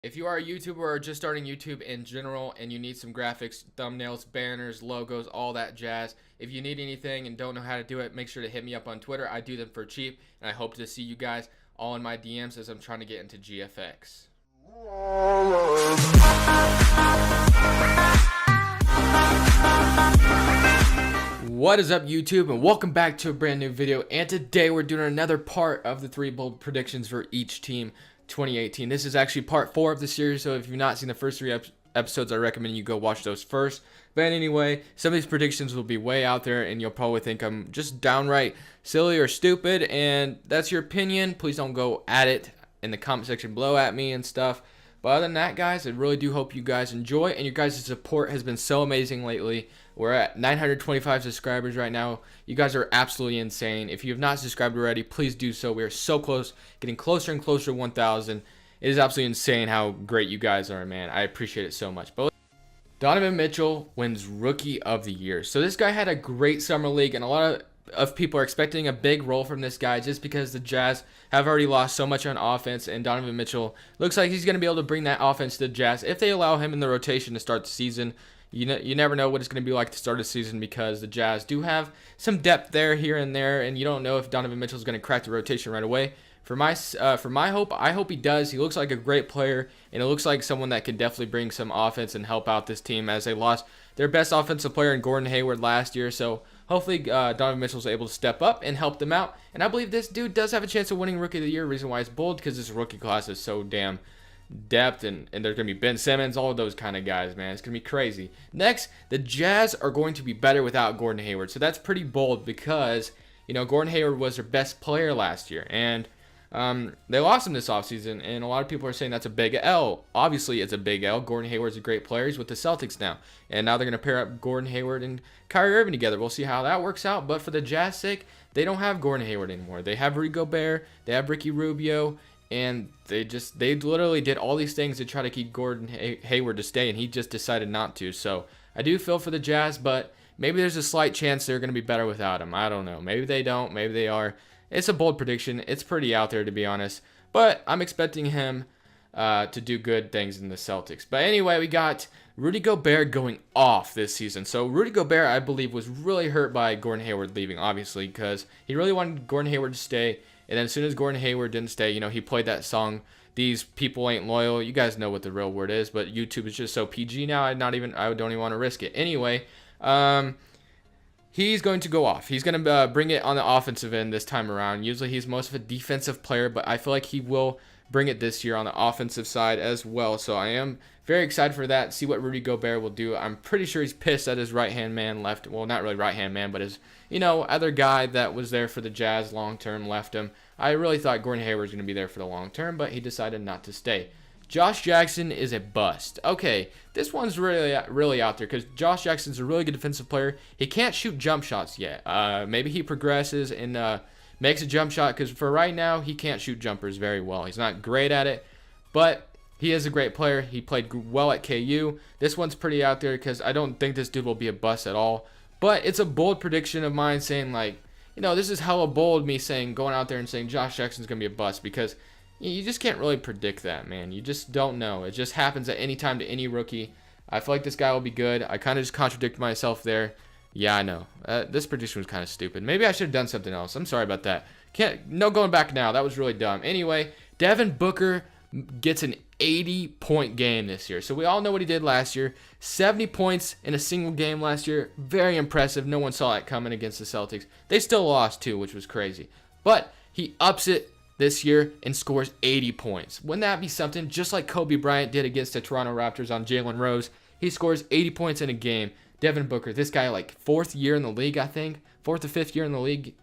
If you are a YouTuber or just starting YouTube in general and you need some graphics, thumbnails, banners, logos, all that jazz, if you need anything and don't know how to do it, make sure to hit me up on Twitter. I do them for cheap, and I hope to see you guys all in my DMs as I'm trying to get into GFX. What is up, YouTube, and welcome back to a brand new video. And today we're doing another part of the 3 bold predictions for each team 2018. This is actually part 4 of the series, so if you've not seen the first 3 episodes, I recommend you go watch those first. But anyway, some of these predictions will be way out there, and you'll probably think I'm just downright silly or stupid, and that's your opinion. Please don't go at it in the comment section below at me and stuff. But other than that, guys, I really do hope you guys enjoy, and your guys' support has been so amazing lately. We're at 925 subscribers right now. You guys are absolutely insane. If you have not subscribed already, please do so. We are so close, getting closer and closer to 1,000. It is absolutely insane how great you guys are, man. I appreciate it so much. But Donovan Mitchell wins Rookie of the Year. So this guy had a great summer league, and a lot of people are expecting a big role from this guy just because the Jazz have already lost so much on offense, and Donovan Mitchell looks like he's going to be able to bring that offense to the Jazz if they allow him in the rotation to start the season. You never know what it's going to be like to start a season because the Jazz do have some depth there, here and there, and you don't know if Donovan Mitchell is going to crack the rotation right away. For my hope, I hope he does. He looks like a great player, and it looks like someone that can definitely bring some offense and help out this team as they lost their best offensive player in Gordon Hayward last year. So hopefully Donovan Mitchell is able to step up and help them out. And I believe this dude does have a chance of winning Rookie of the Year. Reason why it's bold, because this rookie class is so damn depth, and there's going to be Ben Simmons, all of those kind of guys, man. It's going to be crazy. Next, the Jazz are going to be better without Gordon Hayward. So that's pretty bold because, you know, Gordon Hayward was their best player last year, and they lost him this offseason, and a lot of people are saying that's a big L. Obviously, it's a big L. Gordon Hayward's a great player. He's with the Celtics now, and now they're going to pair up Gordon Hayward and Kyrie Irving together. We'll see how that works out, but for the Jazz sake, they don't have Gordon Hayward anymore. They have Rudy Gobert, they have Ricky Rubio, and they literally did all these things to try to keep Gordon Hayward to stay, and he just decided not to. So I do feel for the Jazz, but maybe there's a slight chance they're going to be better without him. I don't know. Maybe they don't. Maybe they are. It's a bold prediction. It's pretty out there, to be honest. But I'm expecting him to do good things in the Celtics. But anyway, we got Rudy Gobert going off this season. So Rudy Gobert, I believe, was really hurt by Gordon Hayward leaving, obviously, because he really wanted Gordon Hayward to stay. And then as soon as Gordon Hayward didn't stay, you know, he played that song, "These People Ain't Loyal." You guys know what the real word is, but YouTube is just so PG now. I don't even want to risk it. Anyway, he's going to go off. He's going to bring it on the offensive end this time around. Usually he's most of a defensive player, but I feel like he will bring it this year on the offensive side as well. So I am very excited for that, see what Rudy Gobert will do. I'm pretty sure he's pissed that his right-hand man left. Well, not really right-hand man, but his, you know, other guy that was there for the Jazz long-term left him. I really thought Gordon Hayward was going to be there for the long term, but he decided not to stay. Josh Jackson is a bust. Okay, this one's really out there because Josh Jackson's a really good defensive player. He can't shoot jump shots yet. Maybe he progresses and makes a jump shot, because for right now, he can't shoot jumpers very well. He's not great at it, but he is a great player. He played well at KU. This one's pretty out there because I don't think this dude will be a bust at all. But it's a bold prediction of mine saying, like, you know, this is hella bold, me saying, going out there and saying Josh Jackson's going to be a bust, because you just can't really predict that, man. You just don't know. It just happens at any time to any rookie. I feel like this guy will be good. I kind of just contradict myself there. Yeah, I know. This prediction was kind of stupid. Maybe I should have done something else. I'm sorry about that. No going back now. That was really dumb. Anyway, Devin Booker gets an 80-point game this year. So we all know what he did last year. 70 points in a single game last year. Very impressive. No one saw that coming against the Celtics. They still lost too, which was crazy. But he ups it this year and scores 80 points. Wouldn't that be something? Just like Kobe Bryant did against the Toronto Raptors on Jalen Rose. He scores 80 points in a game. Devin Booker, this guy, like 4th year in the league, I think. 4th or 5th year in the league.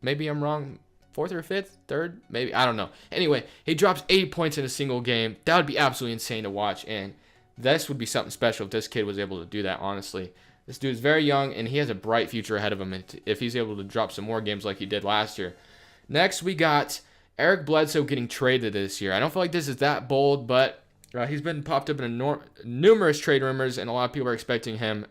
Maybe I'm wrong. 4th or 5th? 3rd? Maybe. I don't know. Anyway, he drops 80 points in a single game. That would be absolutely insane to watch. And this would be something special if this kid was able to do that, honestly. This dude is very young, and he has a bright future ahead of him if he's able to drop some more games like he did last year. Next, we got Eric Bledsoe getting traded this year. I don't feel like this is that bold, but he's been popped up in numerous trade rumors, and a lot of people are expecting him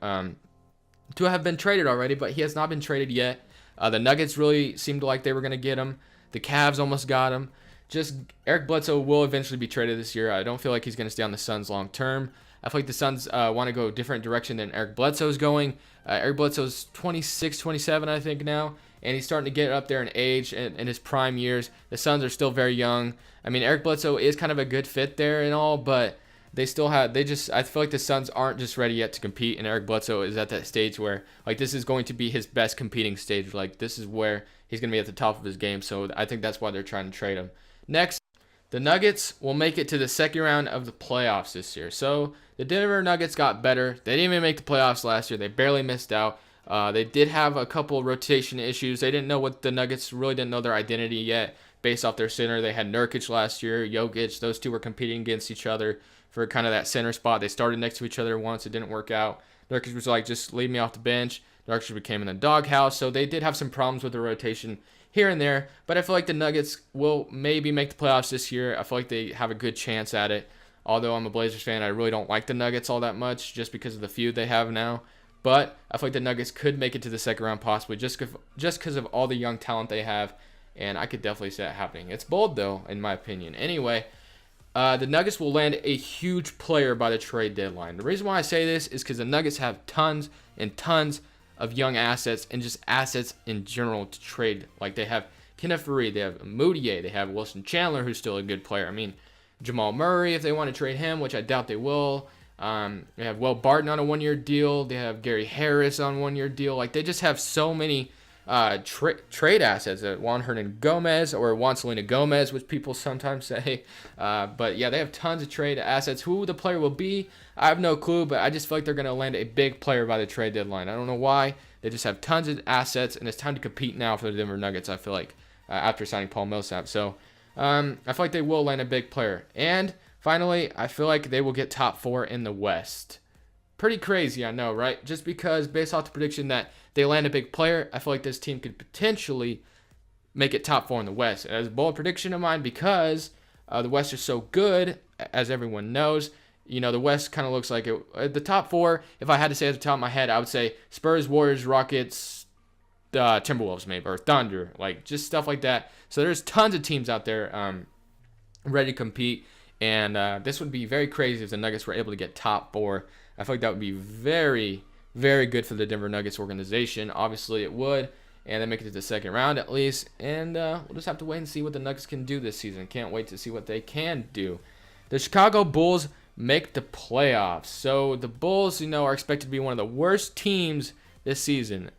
to have been traded already, but he has not been traded yet. The Nuggets really seemed like they were going to get him. The Cavs almost got him. just Eric Bledsoe will eventually be traded this year. I don't feel like he's going to stay on the Suns long term. I feel like the Suns want to go a different direction than Eric Bledsoe's going. Eric Bledsoe's 26, 27, I think now, and he's starting to get up there in age and in his prime years. The Suns are still very young. I mean, Eric Bledsoe is kind of a good fit there and all, but I feel like the Suns aren't just ready yet to compete, and Eric Bledsoe is at that stage where, like, this is going to be his best competing stage. Like, this is where he's going to be at the top of his game, so I think that's why they're trying to trade him. Next, the Nuggets will make it to the second round of the playoffs this year. So the Denver Nuggets got better. They didn't even make the playoffs last year. They barely missed out. They did have a couple rotation issues. They didn't know what the Nuggets really didn't know their identity yet based off their center. They had Nurkic last year, Jokic. Those two were competing against each other for kind of that center spot. They started next to each other once. It didn't work out. Nurkic was like, just leave me off the bench. Nurkic became in the doghouse. So they did have some problems with the rotation here and there, but I feel like the Nuggets will maybe make the playoffs this year. I feel like they have a good chance at it. Although I'm a Blazers fan, I really don't like the Nuggets all that much just because of the feud they have now. But I feel like the Nuggets could make it to the second round possibly just because of all the young talent they have, and I could definitely see that happening. It's bold though, in my opinion. Anyway, the Nuggets will land a huge player by the trade deadline. The reason why I say this is because the Nuggets have tons and tons of young assets and just assets in general to trade. Like, they have Kenneth Faried, they have Moutier, they have Wilson Chandler, who's still a good player. I mean, Jamal Murray, if they want to trade him, which I doubt they will. They have Will Barton on a one-year deal. They have Gary Harris on a one-year deal. Like, they just have so many trade assets. Juan Hernangomez or Juan Selena Gomez, which people sometimes say. But yeah, they have tons of trade assets. Who the player will be, I have no clue, but I just feel like they're going to land a big player by the trade deadline. I don't know why. They just have tons of assets, and it's time to compete now for the Denver Nuggets, I feel like, after signing Paul Millsap. So I feel like they will land a big player. And finally, I feel like they will get top 4 in the West. Pretty crazy, I know, right? Just because based off the prediction that they land a big player, I feel like this team could potentially make it top 4 in the West. As a bold prediction of mine, because the West is so good, as everyone knows. You know, the West kind of looks like it. The top 4, if I had to say at the top of my head, I would say Spurs, Warriors, Rockets, Timberwolves maybe, or Thunder, like just stuff like that. So there's tons of teams out there ready to compete, and this would be very crazy if the Nuggets were able to get top 4. I feel like that would be very, very good for the Denver Nuggets organization. Obviously, it would, and they make it to the second round at least. And we'll just have to wait and see what the Nuggets can do this season. Can't wait to see what they can do. The Chicago Bulls make the playoffs. So the Bulls, are expected to be one of the worst teams this season.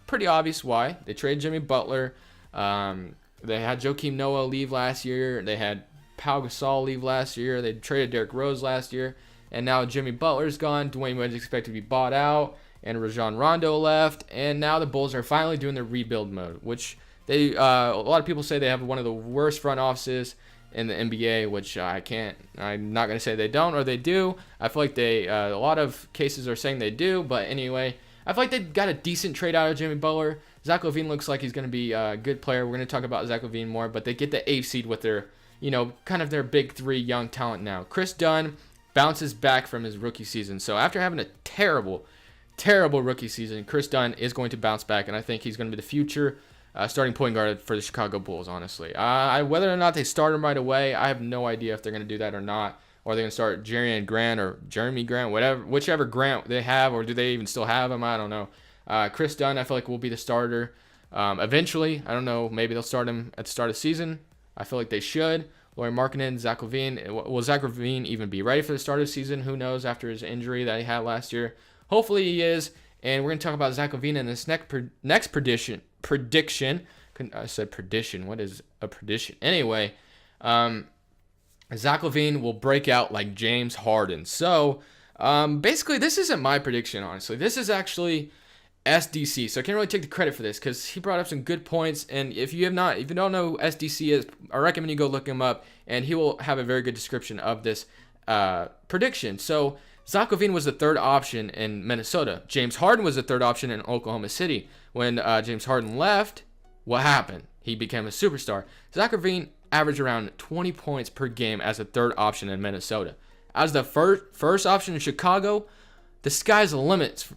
Pretty obvious why. They traded Jimmy Butler. They had Joakim Noah leave last year. They had Pau Gasol leave last year. They traded Derrick Rose last year. And now Jimmy Butler's gone. Dwayne Wade's expected to be bought out. And Rajon Rondo left. And now the Bulls are finally doing their rebuild mode, which a lot of people say they have one of the worst front offices in the NBA, which I'm not going to say they don't or they do. I feel like a lot of cases are saying they do. But anyway, I feel like they got a decent trade out of Jimmy Butler. Zach LaVine looks like he's going to be a good player. We're going to talk about Zach LaVine more. But they get the 8th seed with their, kind of their big 3 young talent now. Chris Dunn bounces back from his rookie season. So after having a terrible rookie season, Chris Dunn is going to bounce back, and I think he's going to be the future starting point guard for the Chicago Bulls, honestly. Whether or not they start him right away, I have no idea if they're going to do that or not. Or they're going to start Jeremy Grant, whichever Grant they have, or do they even still have him? I don't know. Chris Dunn, I feel like, will be the starter eventually. I don't know. Maybe they'll start him at the start of the season. I feel like they should. Lauri Markkanen, Zach LaVine. Will Zach LaVine even be ready for the start of the season? Who knows after his injury that he had last year. Hopefully he is. And we're going to talk about Zach LaVine in this next prediction. I said prediction. What is a prediction? Anyway, Zach LaVine will break out like James Harden. So basically, this isn't my prediction, honestly. This is actually SDC. So I can't really take the credit for this because he brought up some good points. And if you don't know who SDC is, I recommend you go look him up, and he will have a very good description of this prediction. So Zach LaVine was the 3rd option in Minnesota. James Harden was the 3rd option in Oklahoma City. When James Harden left, what happened? He became a superstar. Zach LaVine averaged around 20 points per game as a 3rd option in Minnesota. As the first option in Chicago, the sky's the limit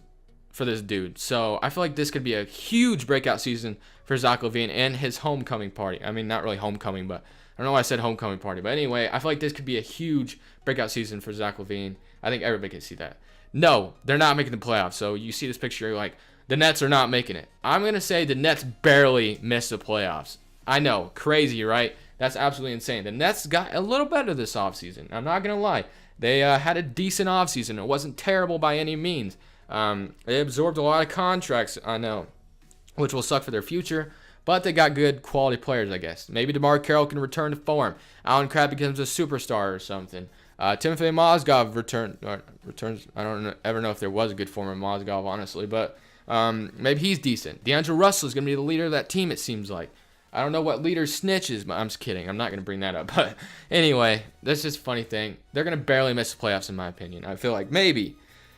for this dude. So I feel like this could be a huge breakout season for Zach LaVine and his homecoming party. I mean, not really homecoming, but I don't know why I said homecoming party, but anyway, I feel like this could be a huge breakout season for Zach LaVine. I think everybody can see that. No, they're not making the playoffs. So you see this picture, you're like, the Nets are not making it. I'm going to say the Nets barely missed the playoffs. I know, crazy, right? That's absolutely insane. The Nets got a little better this offseason. I'm not going to lie. They had a decent offseason. It wasn't terrible by any means. They absorbed a lot of contracts, I know, which will suck for their future. But they got good quality players, I guess. Maybe DeMar Carroll can return to form. Allen Crabbe becomes a superstar or something. Timothy Mozgov returns. I don't ever know if there was a good form of Mozgov, honestly. But maybe he's decent. D'Angelo Russell is going to be the leader of that team, it seems like. I don't know what leader Snitch is, but I'm just kidding. I'm not going to bring that up. But anyway, that's just a funny thing. They're going to barely miss the playoffs, in my opinion. I feel like maybe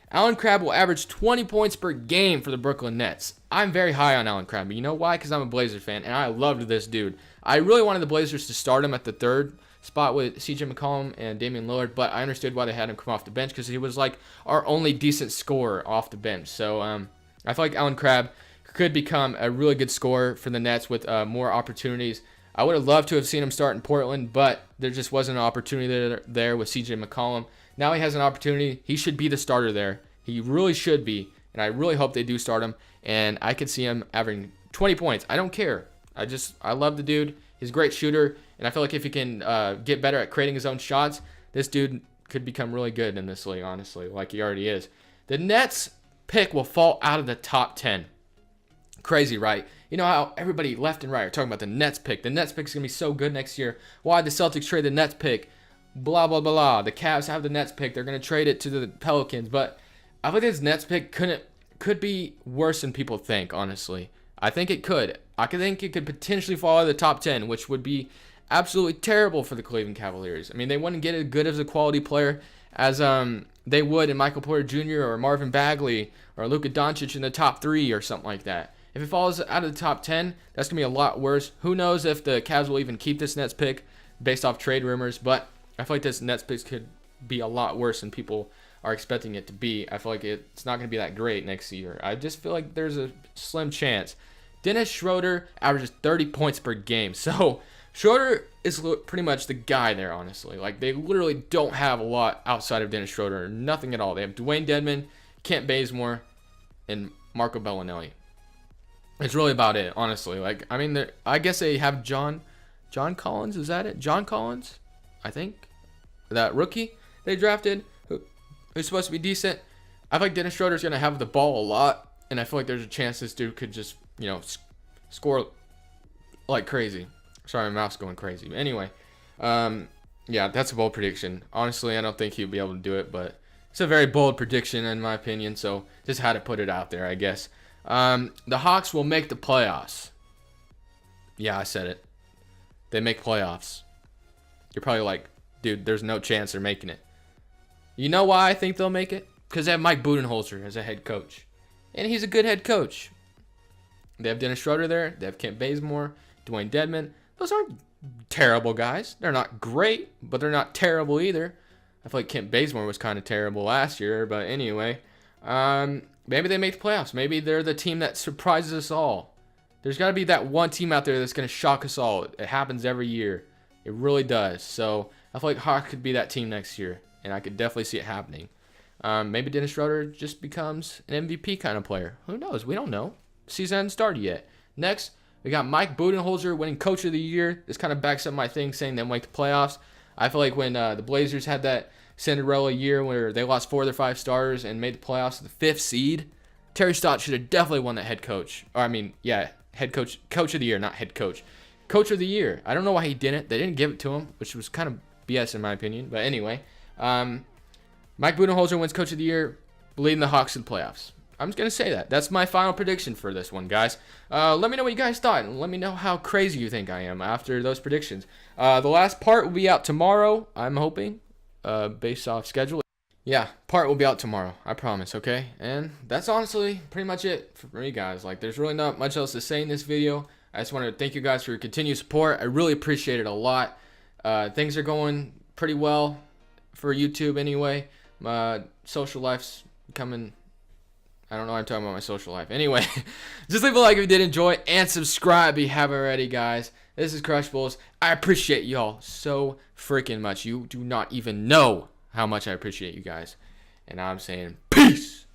Allen Crabbe will average 20 points per game for the Brooklyn Nets. I'm very high on Allen Crabbe. You know why? Because I'm a Blazers fan, and I loved this dude. I really wanted the Blazers to start him at the third spot with CJ McCollum and Damian Lillard, but I understood why they had him come off the bench because he was like our only decent scorer off the bench. So I feel like Allen Crabbe could become a really good scorer for the Nets with more opportunities. I would have loved to have seen him start in Portland, but there just wasn't an opportunity there with CJ McCollum. Now he has an opportunity. He should be the starter there. He really should be, and I really hope they do start him, and I could see him averaging 20 points. I don't care. I love the dude. He's a great shooter, and I feel like if he can get better at creating his own shots, this dude could become really good in this league, honestly, like he already is. The Nets pick will fall out of the top 10. Crazy, right? You know how everybody left and right are talking about the Nets pick. The Nets pick is going to be so good next year. Why the Celtics trade the Nets pick? Blah, blah, blah. The Cavs have the Nets pick. They're going to trade it to the Pelicans. But I think this Nets pick could be worse than people think, honestly. I think it could. I think it could potentially fall out of the top 10, which would be absolutely terrible for the Cleveland Cavaliers. I mean, they wouldn't get as good as a quality player as they would in Michael Porter Jr. or Marvin Bagley or Luka Doncic in the top 3 or something like that. If it falls out of the top 10, that's going to be a lot worse. Who knows if the Cavs will even keep this Nets pick based off trade rumors, but I feel like this Nets pick could be a lot worse than people are expecting it to be. I feel like it's not going to be that great next year. I just feel like there's a slim chance. Dennis Schroeder averages 30 points per game. So Schroeder is pretty much the guy there, honestly. Like, they literally don't have a lot outside of Dennis Schroeder. Nothing at all. They have Dwayne Dedmon, Kent Bazemore, and Marco Bellinelli. It's really about it, honestly. Like, I mean, I guess they have John Collins. Is that it? John Collins, I think. That rookie they drafted, who's supposed to be decent. I feel like Dennis Schroeder's going to have the ball a lot, and I feel like there's a chance this dude could just, score like crazy. Sorry, my mouth's going crazy. But anyway, yeah, that's a bold prediction. Honestly, I don't think he'll be able to do it, but it's a very bold prediction in my opinion, so just had to put it out there, I guess. The Hawks will make the playoffs. Yeah, I said it. They make playoffs. You're probably like, dude, there's no chance they're making it. You know why I think they'll make it? Because they have Mike Budenholzer as a head coach. And he's a good head coach. They have Dennis Schroeder there. They have Kent Bazemore, Dwayne Dedmon. Those aren't terrible guys. They're not great, but they're not terrible either. I feel like Kent Bazemore was kind of terrible last year, but anyway. Maybe they make the playoffs. Maybe they're the team that surprises us all. There's got to be that one team out there that's going to shock us all. It happens every year. It really does. So I feel like Hawks could be that team next year, and I could definitely see it happening. Maybe Dennis Schroeder just becomes an MVP kind of player. Who knows? We don't know. Season hasn't started yet. Next, we got Mike Budenholzer winning Coach of the Year. This kind of backs up my thing saying they'll make the playoffs. I feel like when the Blazers had that Cinderella year where they lost 4 of their 5 starters and made the playoffs with the 5th seed, Terry Stotts should have definitely won that head coach. Head coach, Coach of the Year, not head coach. Coach of the Year. I don't know why he didn't. They didn't give it to him, which was kind of BS in my opinion. But anyway, Mike Budenholzer wins Coach of the Year, leading the Hawks to the playoffs. I'm just going to say that. That's my final prediction for this one, guys. Let me know what you guys thought, and let me know how crazy you think I am after those predictions. The last part will be out tomorrow, I'm hoping, based off schedule. Yeah, part will be out tomorrow, I promise, okay? And that's honestly pretty much it for me, guys. Like, there's really not much else to say in this video. I just want to thank you guys for your continued support. I really appreciate it a lot. Things are going pretty well for YouTube anyway. My social life's becoming... I don't know why I'm talking about my social life. Anyway, just leave a like if you did enjoy and subscribe if you haven't already, guys. This is Crush Bulls. I appreciate y'all so freaking much. You do not even know how much I appreciate you guys. And I'm saying peace.